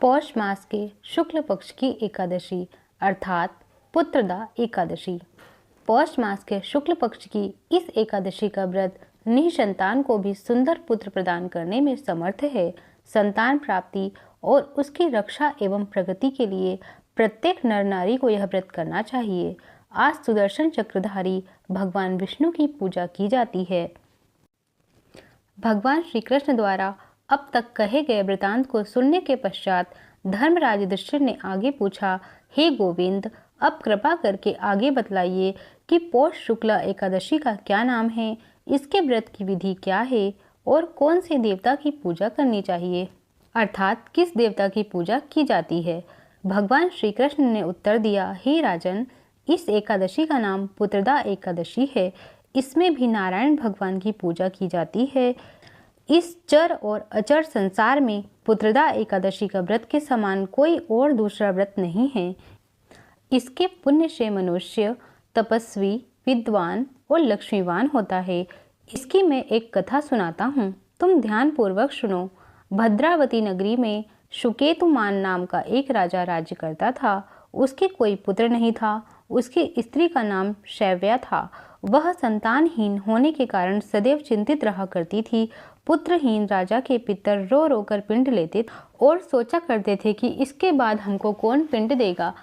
पौष मास के शुक्ल पक्ष की एकादशी अर्थात पुत्रदा एकादशी। पौष मास के शुक्ल पक्ष की इस एकादशी का व्रत निसंतान को भी सुंदर पुत्र प्रदान करने में समर्थ है। संतान प्राप्ति और उसकी रक्षा एवं प्रगति के लिए प्रत्येक नर नारी को यह व्रत करना चाहिए। आज सुदर्शन चक्रधारी भगवान विष्णु की पूजा की जाती है। भगवान श्री कृष्ण द्वारा अब तक कहे गए वृतांत को सुनने के पश्चात धर्मराज युधिष्ठिर ने आगे पूछा, हे गोविंद, अब कृपा करके आगे बतलाइए कि पौष शुक्ला एकादशी का क्या नाम है, इसके व्रत की विधि क्या है और कौन से देवता की पूजा करनी चाहिए, अर्थात किस देवता की पूजा की जाती है। भगवान श्री कृष्ण ने उत्तर दिया, हे राजन, इस एकादशी का नाम पुत्रदा एकादशी है। इसमें भी नारायण भगवान की पूजा की जाती है। इस चर और अचर संसार में पुत्रदा एकादशी का व्रत के समान कोई और दूसरा व्रत नहीं है। इसके पुण्य से मनुष्य तपस्वी, विद्वान और लक्ष्मीवान होता है। इसकी मैं एक कथा सुनाता हूँ, तुम ध्यान पूर्वक सुनो। भद्रावती नगरी में सुकेतुमान नाम का एक राजा राज्य करता था। उसके कोई पुत्र नहीं था। उसकी स्त्री का नाम शैव्या था। वह संतानहीन होने के कारण सदैव चिंतित रहा करती थी। पुत्रहीन राजा के पितर रो रो कर पिंड लेते और सोचा करते थे कि इसके बाद हमको कौन पिंड देगा।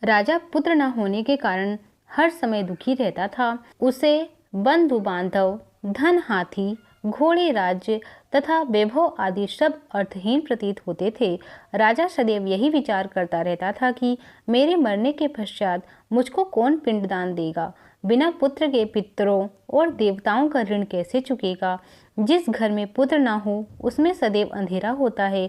राजा पुत्र न होने के कारण हर समय दुखी रहता था। उसे बंधु बांधव, धन, हाथी, घोड़े, राज्य तथा वैभव आदि सब अर्थहीन प्रतीत होते थे। राजा सदैव यही विचार करता रहता था कि मेरे मरने के पश्चात मुझको कौन पिंडदान देगा। बिना पुत्र के पितरों और देवताओं का ऋण कैसे चुकेगा। जिस घर में पुत्र ना हो उसमें सदैव अंधेरा होता है,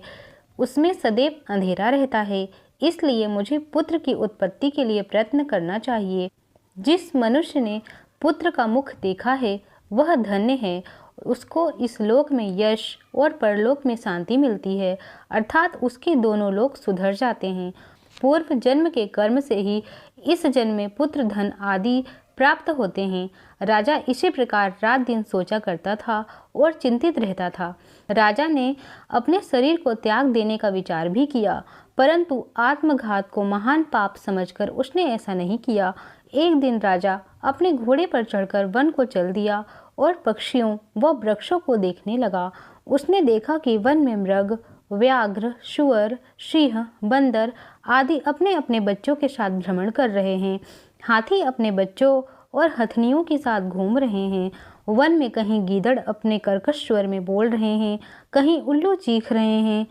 उसमें सदैव अंधेरा रहता है। इसलिए मुझे पुत्र की उत्पत्ति के लिए प्रयत्न करना चाहिए। जिस मनुष्य ने पुत्र का मुख देखा है वह धन्य है। उसको इस लोक में यश और परलोक में शांति मिलती है, अर्थात उसके दोनों लोक सुधर जाते हैं। पूर्व जन्म के कर्म से ही इस जन्म में पुत्र, धन आदि प्राप्त होते हैं। राजा इसी प्रकार रात दिन सोचा करता था और चिंतित रहता था। राजा ने अपने शरीर को त्याग देने का विचार भी किया, परंतु आत्मघात को महान पाप समझकर उसने ऐसा नहीं किया। एक दिन राजा अपने घोड़े पर चढ़कर वन को चल दिया और पक्षियों व वृक्षों को देखने लगा। उसने देखा कि वन में मृग, व्याघ्र, शुअर, सिंह, बंदर आदि अपने अपने बच्चों के साथ भ्रमण कर रहे हैं। हाथी अपने बच्चों और हथनियों के साथ घूम रहे हैं। वन में कहीं गीदड़ अपने कर्कश स्वर में बोल रहे हैं, कहीं उल्लू चीख रहे हैं।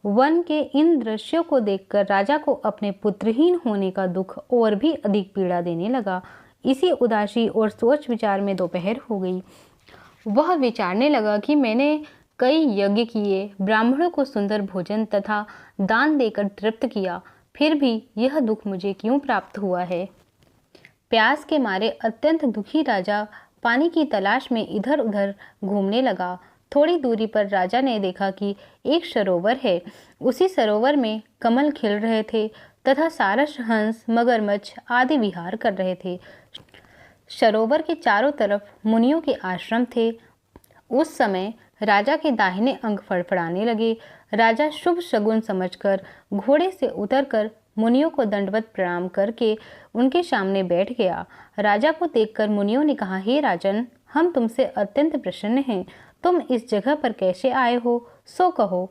वन के इन दृश्यों को देखकर राजा को अपने पुत्रहीन होने का दुख और भी अधिक पीड़ा देने लगा। इसी उदासी और सोच विचार में दोपहर हो गई। वह विचारने लगा कि मैंने कई यज्ञ किए, ब्राह्मणों को सुंदर भोजन तथा दान देकर तृप्त किया, फिर भी यह दुख मुझे क्यों प्राप्त हुआ है। प्यास के मारे अत्यंत दुखी राजा पानी की तलाश में इधर उधर घूमने लगा। थोड़ी दूरी पर राजा ने देखा कि एक सरोवर है। उसी सरोवर में कमल खिल रहे थे तथा सारस, हंस, मगरमच्छ आदि विहार कर रहे थे। सरोवर के चारों तरफ मुनियों के आश्रम थे। उस समय राजा के दाहिने अंग फड़फड़ाने लगे। राजा शुभ शगुन समझकर घोड़े से उतरकर मुनियों को दंडवत प्रणाम करके उनके सामने बैठ गया। राजा को देखकर मुनियों ने कहा, हे राजन, हम तुमसे अत्यंत प्रसन्न हैं। तुम इस जगह पर कैसे आए हो, सो कहो।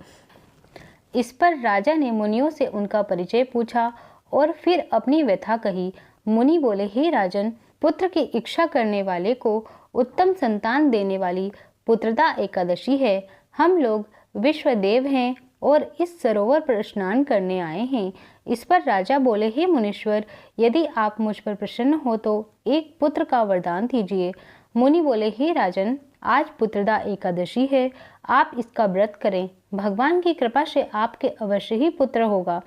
इस पर राजा ने मुनियों से उनका परिचय पूछा और फिर अपनी व्यथा कही। मुनि बोले, हे राजन, पुत्र की इच्छा करने वाले को उत्तम संतान देने वाली पुत्रदा एकादशी है। हम लोग विश्वदेव हैं और इस सरोवर पर स्नान करने आए हैं। इस पर राजा बोले, हे मुनीश्वर, यदि आप मुझ पर प्रसन्न हो तो एक पुत्र का वरदान दीजिए। मुनि बोले, हे राजन, आज पुत्रदा एकादशी है, आप इसका व्रत करें। भगवान की कृपा से आपके अवश्य ही पुत्र होगा।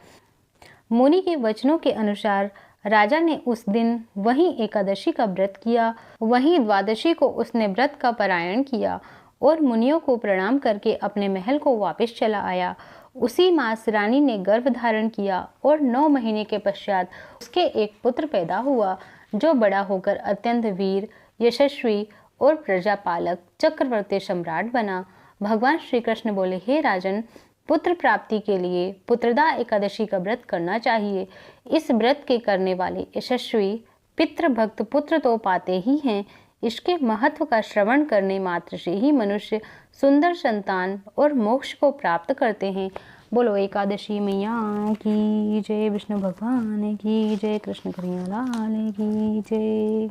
मुनि के वचनों के अनुसार राजा ने उस दिन वहीं एकादशी का व्रत किया। वहीं द्वादशी को उसने व्रत का पारायण किया और मुनियों को प्रणाम करके अपने महल को वापस चला आया। उसी मास रानी ने गर्भ धारण किया और 9 महीने के पश्चात उसके एक पुत्र पैदा हुआ, जो बड़ा होकर अत्यंत वीर, यशस्वी और प्रजापालक चक्रवर्ती सम्राट बना। भगवान श्री कृष्ण बोले, हे राजन, पुत्र प्राप्ति के लिए पुत्रदा एकादशी का व्रत करना चाहिए। इस व्रत के करने वाले यशस्वी पितृभक्त पुत्र तो पाते ही हैं, इसके महत्व का श्रवण करने मात्र से ही मनुष्य सुंदर संतान और मोक्ष को प्राप्त करते हैं। बोलो एकादशी मैया की जय, विष्णु भगवान की जय, कृष्ण कन्हैया लाल की जय।